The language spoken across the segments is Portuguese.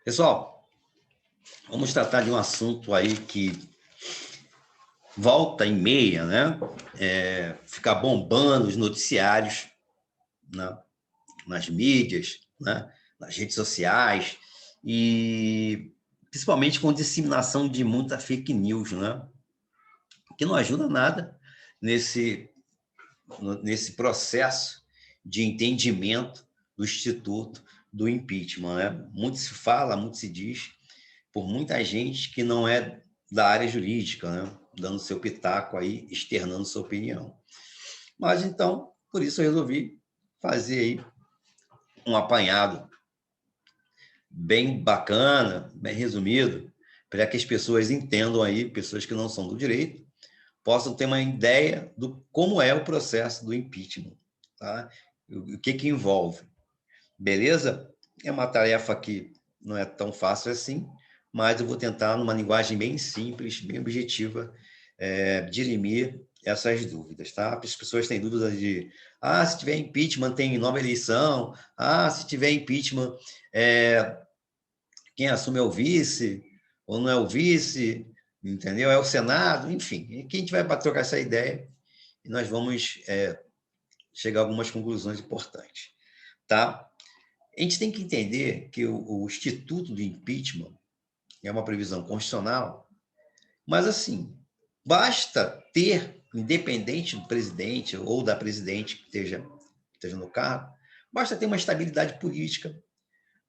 Pessoal, vamos tratar de um assunto aí que volta e meia, né? Fica bombando os noticiários, né? Nas mídias, né? Nas redes sociais e principalmente com disseminação de muita fake news, né? Que não ajuda nada nesse, nesse processo de entendimento do Instituto do impeachment, né? Muito se fala, muito se diz, por muita gente que não é da área jurídica, né? Dando seu pitaco aí, externando sua opinião. Mas então, por isso eu resolvi fazer aí um apanhado bem bacana, bem resumido, para que as pessoas entendam aí, pessoas que não são do direito, possam ter uma ideia do como é o processo do impeachment, tá? O que envolve. Beleza? É uma tarefa que não é tão fácil assim, mas eu vou tentar, numa linguagem bem simples, bem objetiva, dirimir essas dúvidas, tá? As pessoas têm dúvidas de, se tiver impeachment tem nova eleição, se tiver impeachment, quem assume é o vice, ou não é o vice, entendeu? É o Senado, enfim. Aqui a gente vai trocar essa ideia e nós vamos chegar a algumas conclusões importantes, tá? A gente tem que entender que o Instituto do Impeachment é uma previsão constitucional, mas, assim, basta ter, independente do presidente ou da presidente que esteja no cargo, basta ter uma estabilidade política,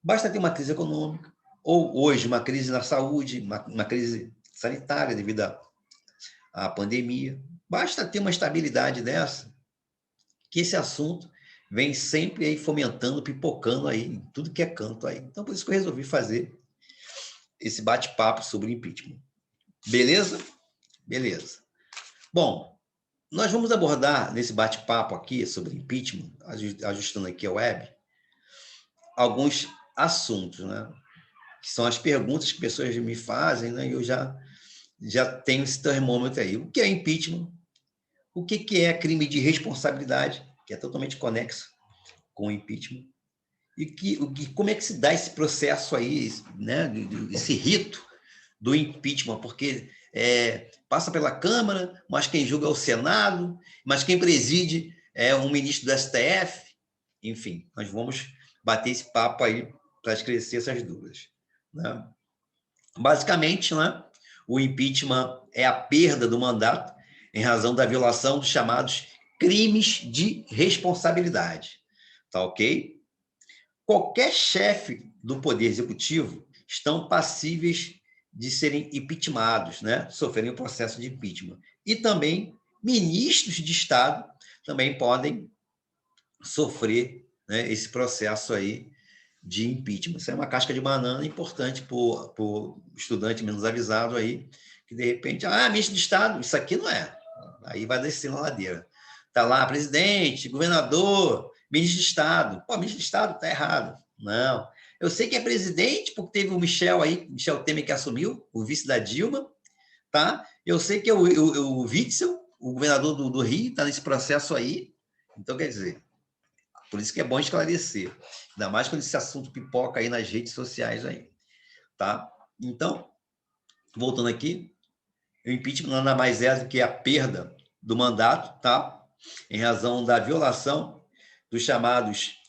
basta ter uma crise econômica, ou hoje uma crise na saúde, uma crise sanitária devido à pandemia. Basta ter uma estabilidade dessa, que esse assunto vem sempre aí fomentando, pipocando aí, em tudo que é canto aí. Então, por isso que eu resolvi fazer esse bate-papo sobre o impeachment. Beleza? Beleza. Bom, nós vamos abordar nesse bate-papo aqui sobre impeachment, ajustando aqui a web, alguns assuntos, né? Que são as perguntas que pessoas me fazem, né? E eu já tenho esse termômetro aí. O que é impeachment? O que é crime de responsabilidade, que é totalmente conexo com o impeachment? Como é que se dá esse processo aí, né? Esse rito do impeachment, porque passa pela Câmara, mas quem julga é o Senado, mas quem preside é um ministro do STF. Enfim, nós vamos bater esse papo aí para esclarecer essas dúvidas, né? Basicamente, né, o impeachment é a perda do mandato em razão da violação dos chamados crimes de responsabilidade. Tá ok? Qualquer chefe do Poder Executivo estão passíveis de serem impeachmentados, né? Sofrerem o processo de impeachment. E também ministros de Estado também podem sofrer, né, esse processo aí de impeachment. Isso é uma casca de banana importante para o estudante menos avisado aí, que de repente, ministro de Estado, isso aqui não é. Aí vai descer na ladeira. Está lá, presidente, governador, ministro de Estado. Pô, ministro de Estado está errado. Não. Eu sei que é presidente, porque teve o Michel aí, Michel Temer que assumiu, o vice da Dilma, tá? Eu sei que é o Witzel, o governador do Rio, está nesse processo aí. Então, quer dizer, por isso que é bom esclarecer. Ainda mais quando esse assunto pipoca aí nas redes sociais aí, tá? Então, voltando aqui, o impeachment nada mais é do que a perda do mandato, tá? Em razão da violação dos chamados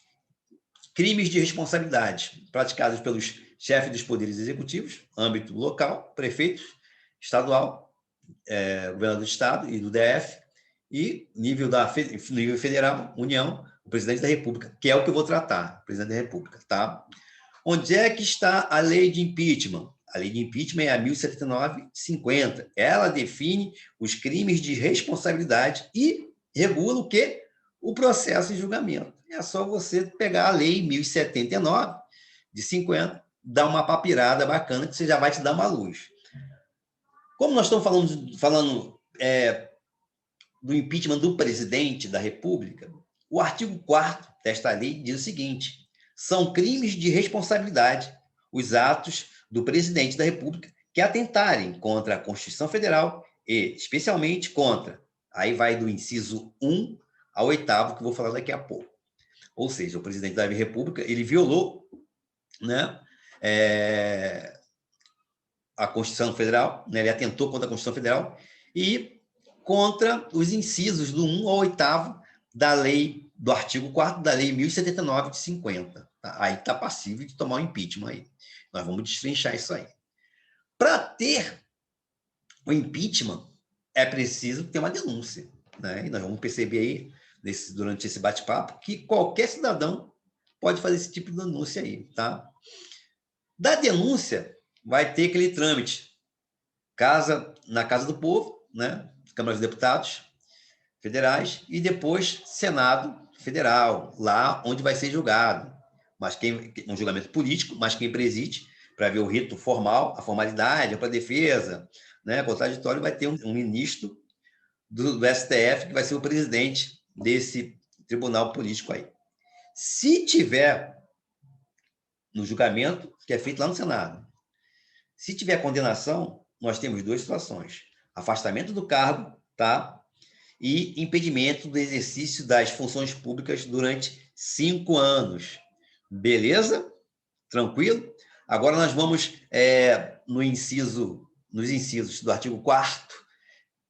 crimes de responsabilidade praticados pelos chefes dos poderes executivos, âmbito local, prefeito, estadual, governador do estado e do DF, e nível federal, União, o presidente da República, que é o que eu vou tratar, o presidente da República, tá? Onde é que está a lei de impeachment? A lei de impeachment é a 1079/50. Ela define os crimes de responsabilidade e regula o quê? O processo de julgamento. É só você pegar a lei 1079/50, dar uma papirada bacana que você já vai te dar uma luz. Como nós estamos falando do impeachment do presidente da República, o artigo 4º desta lei diz o seguinte: são crimes de responsabilidade os atos do presidente da República que atentarem contra a Constituição Federal e, especialmente, contra, aí vai do inciso 1 ao 8º, que eu vou falar daqui a pouco. Ou seja, o presidente da República, ele violou, né, a Constituição Federal, né? Ele atentou contra a Constituição Federal e contra os incisos do 1 ao 8º da lei, do artigo 4º da lei 1079 de 50. Tá? Aí está passível de tomar o impeachment aí. Nós vamos destrinchar isso aí. Para ter o impeachment, é preciso ter uma denúncia, né? E nós vamos perceber aí, durante esse bate-papo, que qualquer cidadão pode fazer esse tipo de denúncia aí, tá? Da denúncia, vai ter aquele trâmite, na Casa do Povo, né? Câmara dos Deputados Federais, e depois Senado Federal, lá onde vai ser julgado. Mas um julgamento político, mas quem preside, para ver o rito formal, a formalidade, para a defesa, né? Contraditório, vai ter um ministro do STF, que vai ser o presidente desse tribunal político aí. Se tiver no julgamento, que é feito lá no Senado, se tiver condenação, nós temos duas situações: afastamento do cargo, tá? E impedimento do exercício das funções públicas durante 5 anos. Beleza? Tranquilo? Agora nós vamos nos incisos do artigo 4º,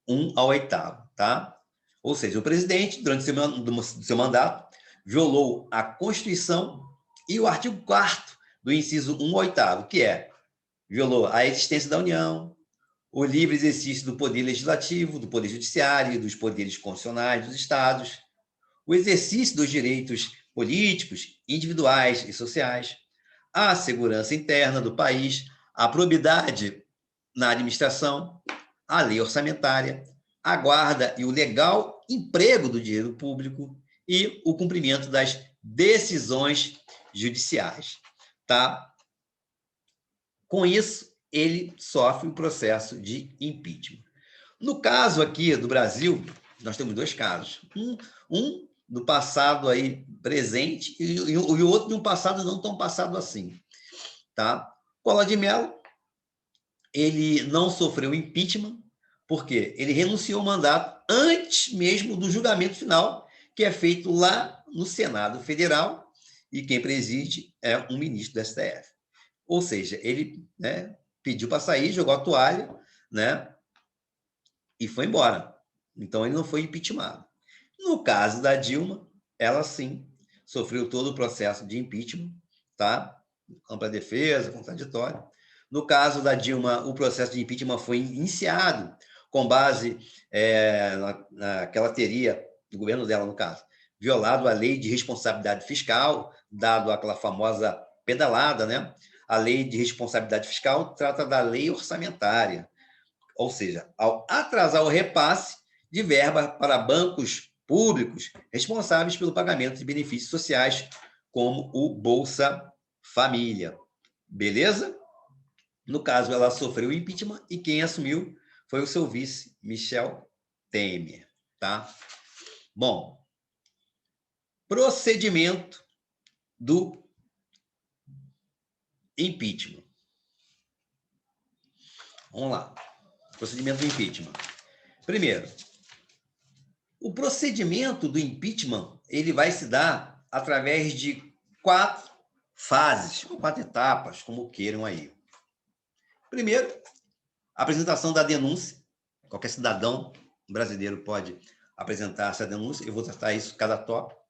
1 ao 8º, tá? Ou seja, o presidente, durante o seu mandato, violou a Constituição e o artigo 4º do inciso 1 ao 8º, que violou a existência da União, o livre exercício do poder legislativo, do poder judiciário, dos poderes constitucionais dos estados, o exercício dos direitos políticos, individuais e sociais, a segurança interna do país, a probidade na administração, a lei orçamentária, a guarda e o legal emprego do dinheiro público e o cumprimento das decisões judiciais, tá? Com isso, ele sofre o processo de impeachment. No caso aqui do Brasil, nós temos dois casos. Um do passado aí presente e o outro de um passado não tão passado assim, tá? Collor de Mello, ele não sofreu impeachment porque ele renunciou ao mandato antes mesmo do julgamento final, que é feito lá no Senado Federal, e quem preside é um ministro do STF. Ou seja, ele, né, pediu para sair, jogou a toalha, né, e foi embora. Então, ele não foi impeachmentado. No caso da Dilma, ela sim sofreu todo o processo de impeachment, tá? Ampla defesa, contraditório. No caso da Dilma, o processo de impeachment foi iniciado com base que ela teria, do governo dela, no caso, violado a lei de responsabilidade fiscal, dado aquela famosa pedalada, né? A lei de responsabilidade fiscal trata da lei orçamentária, ou seja, ao atrasar o repasse de verba para bancos públicos responsáveis pelo pagamento de benefícios sociais, como o Bolsa Família. Beleza? No caso, ela sofreu impeachment e quem assumiu foi o seu vice, Michel Temer. Tá? Bom, procedimento do impeachment. Vamos lá. Procedimento do impeachment. Primeiro, o procedimento do impeachment ele vai se dar através de 4 fases, ou 4 etapas, como queiram aí. Primeiro, a apresentação da denúncia. Qualquer cidadão brasileiro pode apresentar essa denúncia. Eu vou tratar isso cada tópico.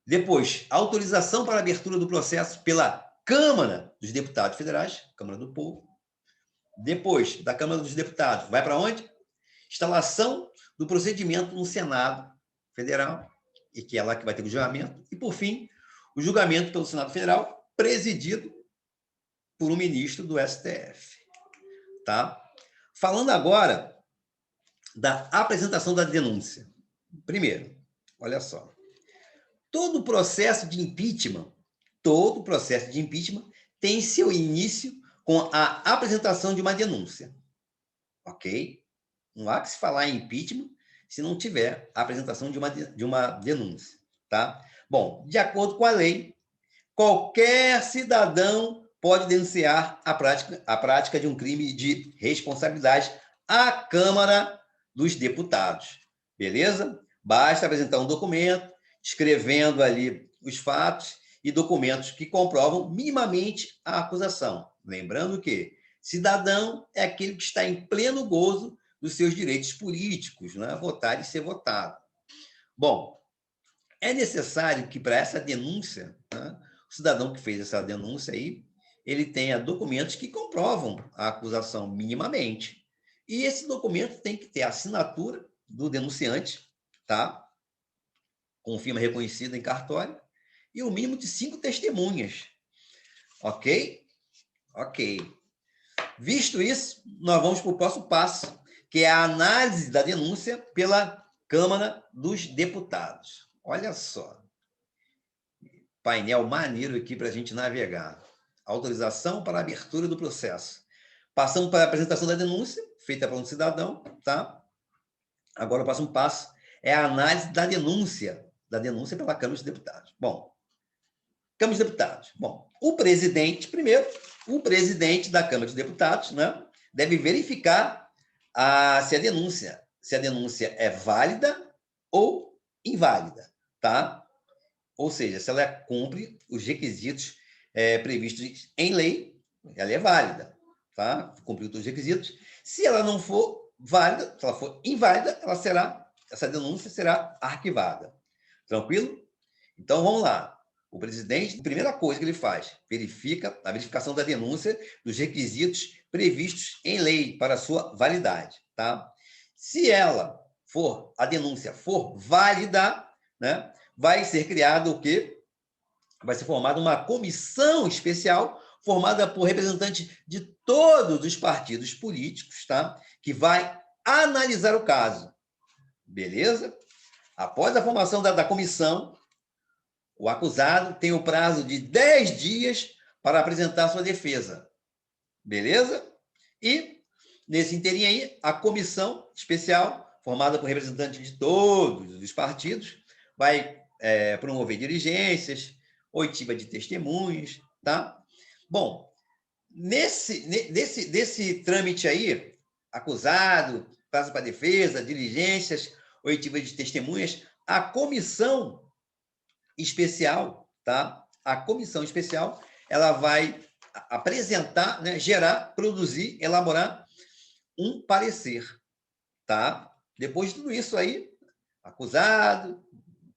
Depois, autorização para a abertura do processo pela Câmara dos Deputados Federais, Câmara do Povo. Depois da Câmara dos Deputados, vai para onde? Instalação do procedimento no Senado Federal, e que é lá que vai ter o julgamento. E, por fim, o julgamento pelo Senado Federal, presidido por um ministro do STF. Tá? Falando agora da apresentação da denúncia. Primeiro, olha só. Todo processo de impeachment tem seu início com a apresentação de uma denúncia. Ok? Não há que se falar em impeachment se não tiver a apresentação de uma denúncia. Tá? Bom, de acordo com a lei, qualquer cidadão pode denunciar a prática de um crime de responsabilidade à Câmara dos Deputados. Beleza? Basta apresentar um documento, escrevendo ali os fatos e documentos que comprovam minimamente a acusação. Lembrando que cidadão é aquele que está em pleno gozo dos seus direitos políticos, né? Votar e ser votado. Bom, é necessário que para essa denúncia, né, o cidadão que fez essa denúncia aí, ele tenha documentos que comprovam a acusação minimamente. E esse documento tem que ter a assinatura do denunciante, tá? Com firma reconhecida em cartório, e o mínimo de 5 testemunhas. Ok? Ok. Visto isso, nós vamos para o próximo passo, que é a análise da denúncia pela Câmara dos Deputados. Olha só. Painel maneiro aqui para a gente navegar. Autorização para a abertura do processo. Passamos para a apresentação da denúncia, feita por um cidadão, tá? Agora o próximo passo é a análise da denúncia pela Câmara dos Deputados. Bom, Câmara dos Deputados. Bom, o presidente da Câmara dos Deputados, né, deve verificar se a denúncia é válida ou inválida, tá? Ou seja, se ela cumpre os requisitos previstos em lei, ela é válida, tá? Cumpriu todos os requisitos. Se ela não for válida, se ela for inválida, essa denúncia será arquivada. Tranquilo? Então, vamos lá. O presidente, a primeira coisa que ele faz, verifica a verificação da denúncia dos requisitos previstos em lei para sua validade, tá? Se a denúncia for válida, né, vai ser criado o quê? Vai ser formada uma comissão especial formada por representantes de todos os partidos políticos, tá? Que vai analisar o caso. Beleza? Após a formação da comissão, o acusado tem o prazo de 10 dias para apresentar sua defesa. Beleza? E, nesse inteirinho aí, a comissão especial, formada por representantes de todos os partidos, vai promover diligências, oitiva de testemunhas, tá? Bom, desse trâmite aí, acusado, prazo para defesa, diligências, oitiva de testemunhas, a comissão especial, tá? A comissão especial, ela vai apresentar, né, gerar, produzir, elaborar um parecer, tá? Depois de tudo isso aí, acusado,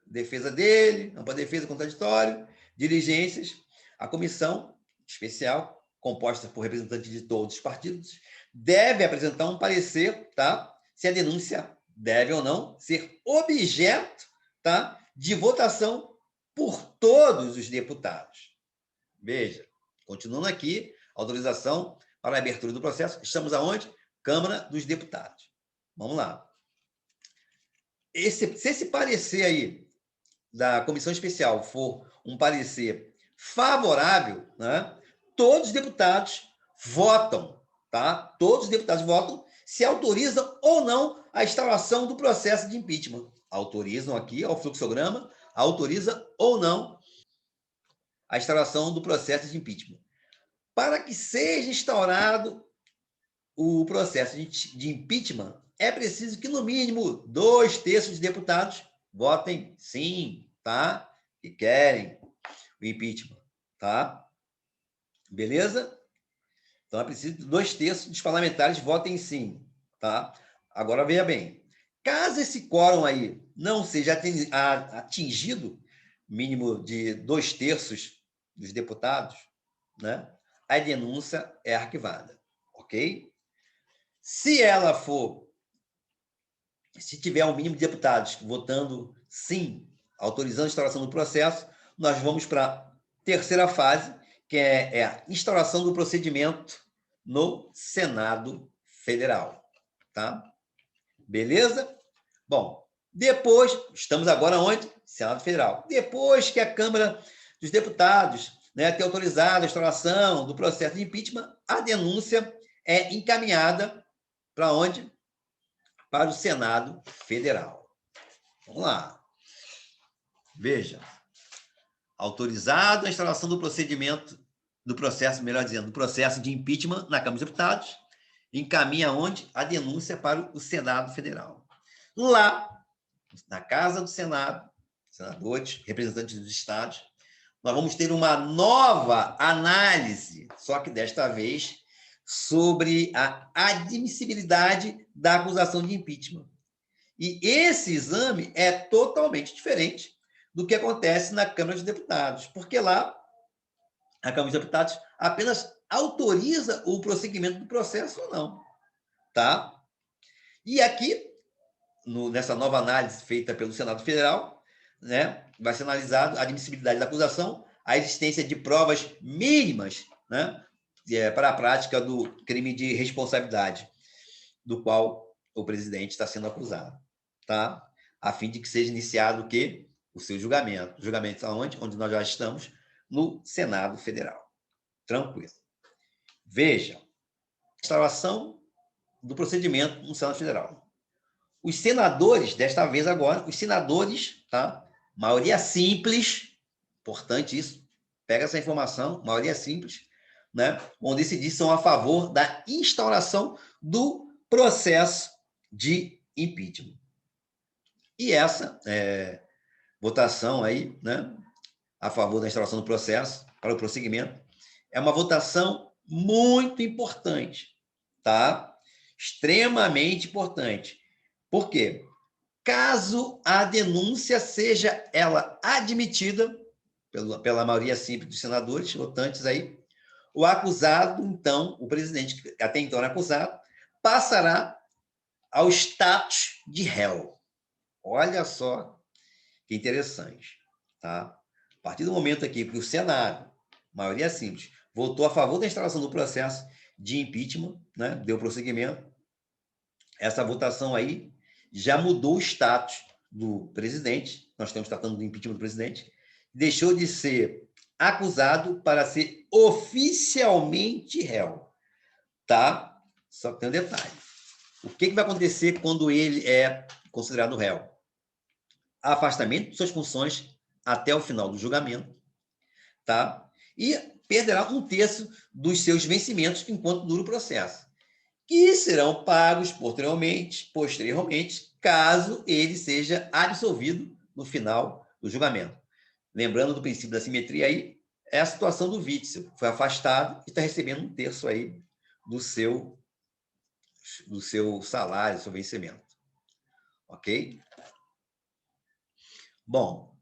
defesa dele, ampla defesa, contraditório, diligências, a comissão especial, composta por representantes de todos os partidos, deve apresentar um parecer, tá? Se a denúncia deve ou não ser objeto, tá, de votação por todos os deputados. Veja, continuando aqui, autorização para a abertura do processo. Estamos aonde? Câmara dos Deputados. Vamos lá. Se esse parecer aí da comissão especial for um parecer favorável, né, todos os deputados votam, tá? Todos os deputados votam se autorizam ou não a instauração do processo de impeachment. Autorizam aqui, ao fluxograma, autoriza ou não a instauração do processo de impeachment. Para que seja instaurado o processo de impeachment, é preciso que, no mínimo, 2/3 dos deputados votem sim, tá? Que querem o impeachment, tá? Beleza? Então, é preciso que 2/3 dos parlamentares votem sim, tá? Agora, veja bem, caso esse quórum aí não seja atingido, mínimo de 2/3 dos deputados, né, a denúncia é arquivada, ok? Se tiver um mínimo de deputados votando sim, autorizando a instauração do processo, nós vamos para a terceira fase, que é a instauração do procedimento no Senado Federal, tá? Beleza? Bom, depois, estamos agora onde? Senado Federal. Depois que a Câmara dos Deputados, né, ter autorizado a instauração do processo de impeachment, a denúncia é encaminhada para onde? Para o Senado Federal. Vamos lá. Veja. Autorizado a instauração do procedimento, do processo, melhor dizendo, do processo de impeachment na Câmara dos Deputados, encaminha onde? A denúncia para o Senado Federal. Lá, na Casa do Senado, senadores, representantes dos estados, nós vamos ter uma nova análise, só que desta vez sobre a admissibilidade da acusação de impeachment. E esse exame é totalmente diferente do que acontece na Câmara dos Deputados, porque lá a Câmara dos Deputados apenas autoriza o prosseguimento do processo ou não, tá? E aqui, nessa nova análise feita pelo Senado Federal, né, vai ser analisado a admissibilidade da acusação, a existência de provas mínimas, né, para a prática do crime de responsabilidade, do qual o presidente está sendo acusado, tá? A fim de que seja iniciado o quê? O seu julgamento. O julgamento está onde? Onde nós já estamos, no Senado Federal. Tranquilo. Vejam, instalação do procedimento no Senado Federal. Os senadores, desta vez agora, os senadores, tá? Maioria simples, importante isso, pega essa informação, maioria simples, né? Vão decidir se são a favor da instauração do processo de impeachment. E essa votação aí, né, a favor da instauração do processo para o prosseguimento, é uma votação muito importante, tá? Extremamente importante. Por quê? Caso a denúncia seja ela admitida pela maioria simples dos senadores votantes aí, o acusado, então, o presidente, que até então era acusado, passará ao status de réu. Olha só que interessante, tá? A partir do momento aqui que o Senado, maioria simples, votou a favor da instalação do processo de impeachment, né? Deu prosseguimento, essa votação aí já mudou o status do presidente, nós estamos tratando do impeachment do presidente, deixou de ser acusado para ser oficialmente réu, tá? Só que tem um detalhe. O que vai acontecer quando ele é considerado réu? Afastamento de suas funções até o final do julgamento, tá? E perderá 1/3 dos seus vencimentos enquanto dura o processo, que serão pagos posteriormente, caso ele seja absolvido no final do julgamento. Lembrando do princípio da simetria aí, é a situação do Witzel, foi afastado e está recebendo 1/3 aí do seu salário, do seu vencimento. Ok? Bom,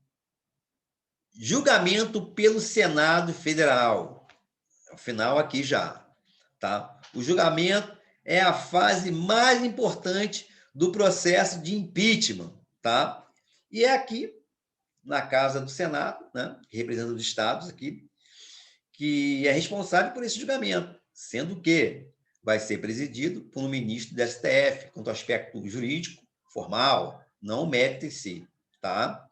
julgamento pelo Senado Federal. É o final aqui já, tá? O julgamento é a fase mais importante do processo de impeachment, tá? E é aqui, na Casa do Senado, né, que representa os estados aqui, que é responsável por esse julgamento, sendo que vai ser presidido por um ministro do STF, quanto ao aspecto jurídico, formal, não o mérito em si, tá?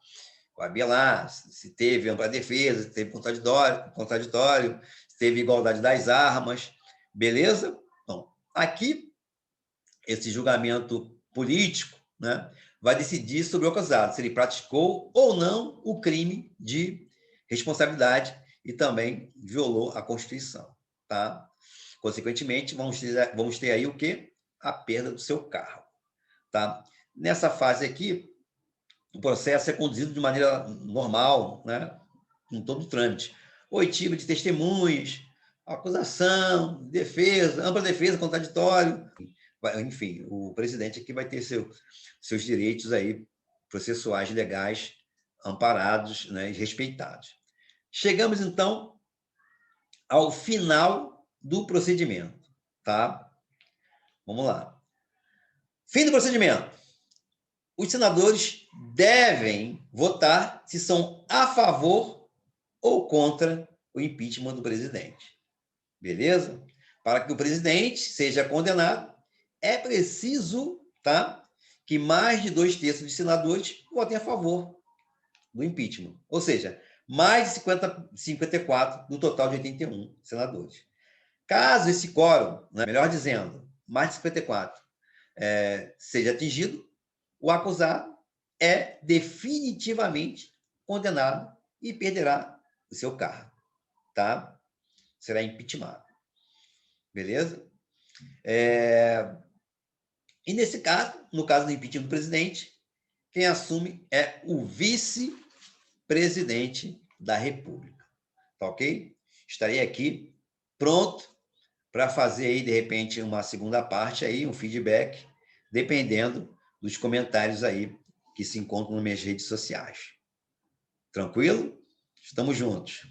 Vai ver lá se teve ampla defesa, se teve contraditório, se teve igualdade das armas, beleza? Então, aqui, esse julgamento político, né, vai decidir sobre o acusado, se ele praticou ou não o crime de responsabilidade e também violou a Constituição, tá? Consequentemente, vamos ter aí o quê? A perda do seu cargo, tá? Nessa fase aqui, o processo é conduzido de maneira normal, né? Com todo o trâmite. Oitiva de testemunhas, acusação, defesa, ampla defesa, contraditório. Enfim, o presidente aqui vai ter seus direitos aí processuais legais amparados, né, e respeitados. Chegamos, então, ao final do procedimento, tá? Vamos lá. Fim do procedimento. Os senadores devem votar se são a favor ou contra o impeachment do presidente. Beleza? Para que o presidente seja condenado, é preciso, tá, que mais de 2/3 dos senadores votem a favor do impeachment. Ou seja, mais de 54 do total de 81 senadores. Caso esse quórum, né, melhor dizendo, mais de 54, seja atingido, o acusado é definitivamente condenado e perderá o seu cargo, tá? Será impeachmentado. Beleza? E nesse caso, no caso do impeachment do presidente, quem assume é o vice-presidente da República. tá ok? Estarei aqui pronto para fazer aí, de repente, uma segunda parte aí, um feedback, dependendo dos comentários aí que se encontram nas minhas redes sociais. Tranquilo? Estamos juntos.